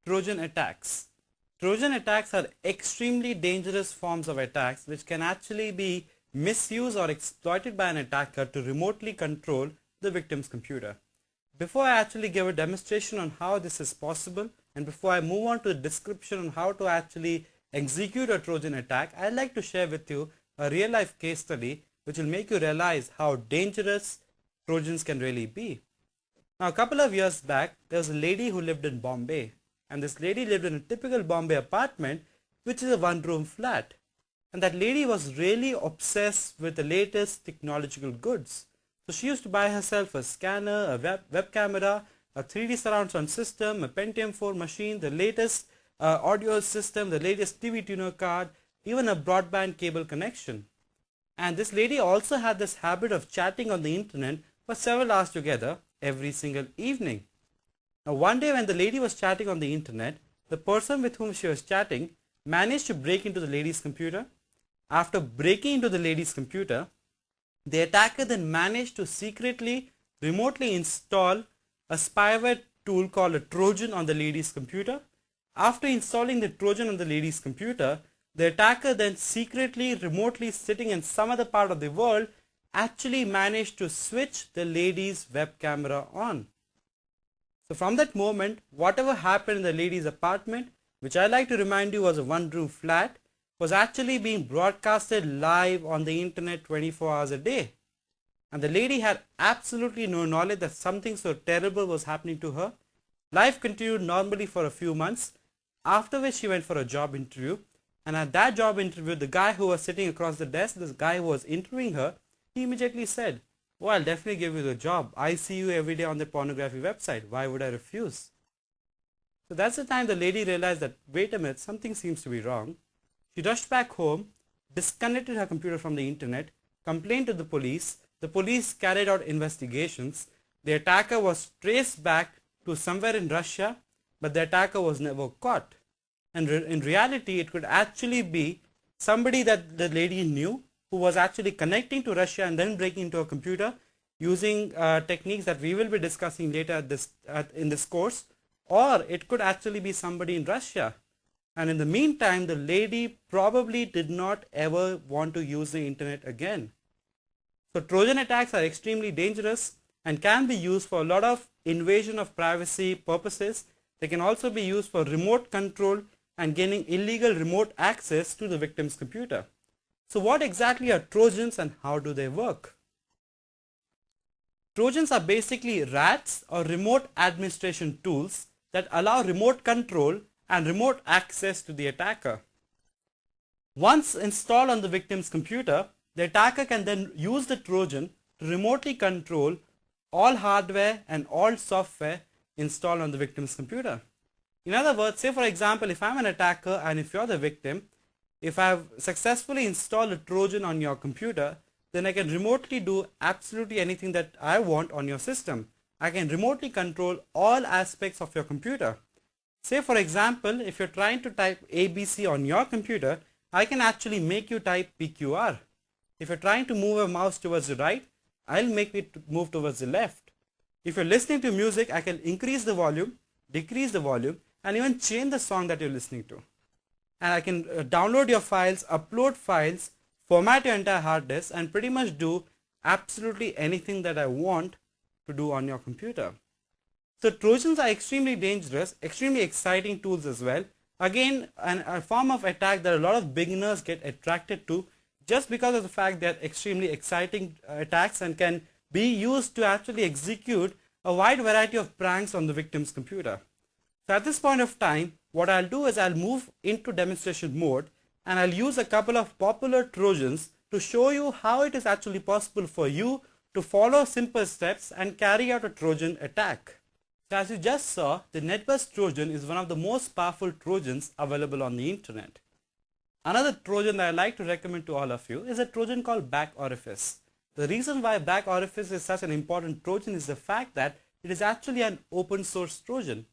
Trojan attacks. Trojan attacks are extremely dangerous forms of attacks which can actually be misused or exploited by an attacker to remotely control the victim's computer. Before I actually give a demonstration on how this is possible, and before I move on to the description on how to actually execute a Trojan attack, I'd like to share with you a real life case study which will make you realize how dangerous Trojans can really be. Now, a couple of years back, there was a lady who lived in Bombay, and this lady lived in a typical Bombay apartment, which is a one-room flat. And that lady was really obsessed with the latest technological goods. So she used to buy herself a scanner, a web camera, a 3D surround sound system, a Pentium 4 machine, the latest audio system, the latest TV tuner card, even a broadband cable connection. And this lady also had this habit of chatting on the internet for several hours together every single evening. Now, one day when the lady was chatting on the internet, the person with whom she was chatting managed to break into the lady's computer. After breaking into the lady's computer, the attacker then managed to secretly, remotely install a spyware tool called a Trojan on the lady's computer. After installing the Trojan on the lady's computer, the attacker then secretly, remotely sitting in some other part of the world, actually managed to switch the lady's web camera on. So from that moment, whatever happened in the lady's apartment, which I like to remind you was a one-room flat, was actually being broadcasted live on the internet 24 hours a day. And the lady had absolutely no knowledge that something so terrible was happening to her. Life continued normally for a few months, after which she went for a job interview. And at that job interview, the guy who was sitting across the desk, this guy who was interviewing her, he immediately said, "Oh, I'll definitely give you the job. I see you every day on the pornography website. Why would I refuse?" So that's the time the lady realized that, wait a minute, something seems to be wrong. She rushed back home, disconnected her computer from the internet, complained to the police. The police carried out investigations. The attacker was traced back to somewhere in Russia, but the attacker was never caught. And in reality, it could actually be somebody that the lady knew who was actually connecting to Russia and then breaking into a computer using techniques that we will be discussing later in this course, or it could actually be somebody in Russia. And in the meantime, the lady probably did not ever want to use the internet again. So Trojan attacks are extremely dangerous and can be used for a lot of invasion of privacy purposes. They can also be used for remote control and gaining illegal remote access to the victim's computer. So what exactly are Trojans and how do they work? Trojans are basically RATs, or remote administration tools, that allow remote control and remote access to the attacker. Once installed on the victim's computer, the attacker can then use the Trojan to remotely control all hardware and all software installed on the victim's computer. In other words, say for example, if I'm an attacker and if you're the victim, if I've successfully installed a Trojan on your computer, then I can remotely do absolutely anything that I want on your system. I can remotely control all aspects of your computer. Say for example, if you're trying to type ABC on your computer, I can actually make you type PQR. If you're trying to move a mouse towards the right, I'll make it move towards the left. If you're listening to music, I can increase the volume, decrease the volume, and even change the song that you're listening to. And I can download your files, upload files, format your entire hard disk, and pretty much do absolutely anything that I want to do on your computer. So Trojans are extremely dangerous, extremely exciting tools as well. Again, a form of attack that a lot of beginners get attracted to just because of the fact they're extremely exciting attacks and can be used to actually execute a wide variety of pranks on the victim's computer. So at this point of time, what I'll do is I'll move into demonstration mode and I'll use a couple of popular Trojans to show you how it is actually possible for you to follow simple steps and carry out a Trojan attack. So as you just saw, the NetBus Trojan is one of the most powerful Trojans available on the internet. Another Trojan that I like to recommend to all of you is a Trojan called Back Orifice. The reason why Back Orifice is such an important Trojan is the fact that it is actually an open source Trojan.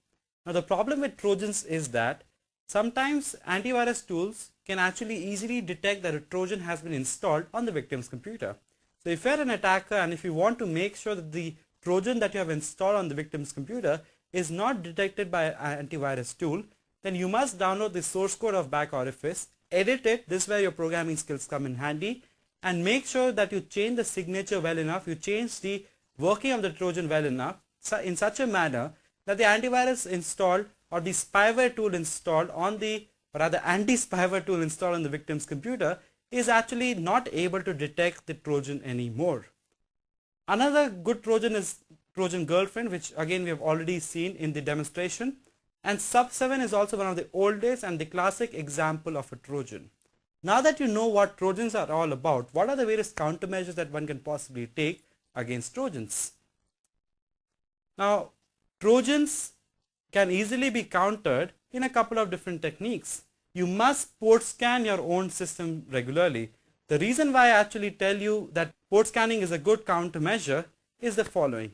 Now the problem with Trojans is that sometimes antivirus tools can actually easily detect that a Trojan has been installed on the victim's computer. So if you're an attacker and if you want to make sure that the Trojan that you have installed on the victim's computer is not detected by an antivirus tool, then you must download the source code of back orifice, edit it, this is where your programming skills come in handy, and make sure that you change the signature well enough, you change the working of the Trojan well enough, in such a manner that the antivirus installed or the spyware tool installed on the, or rather anti-spyware tool installed on the victim's computer is actually not able to detect the Trojan anymore. Another good Trojan is Trojan Girlfriend, which again we have already seen in the demonstration. And Sub 7 is also one of the oldest and the classic example of a Trojan. Now that you know what Trojans are all about, what are the various countermeasures that one can possibly take against Trojans? Now, Trojans can easily be countered in a couple of different techniques. You must port scan your own system regularly. The reason why I actually tell you that port scanning is a good countermeasure is the following.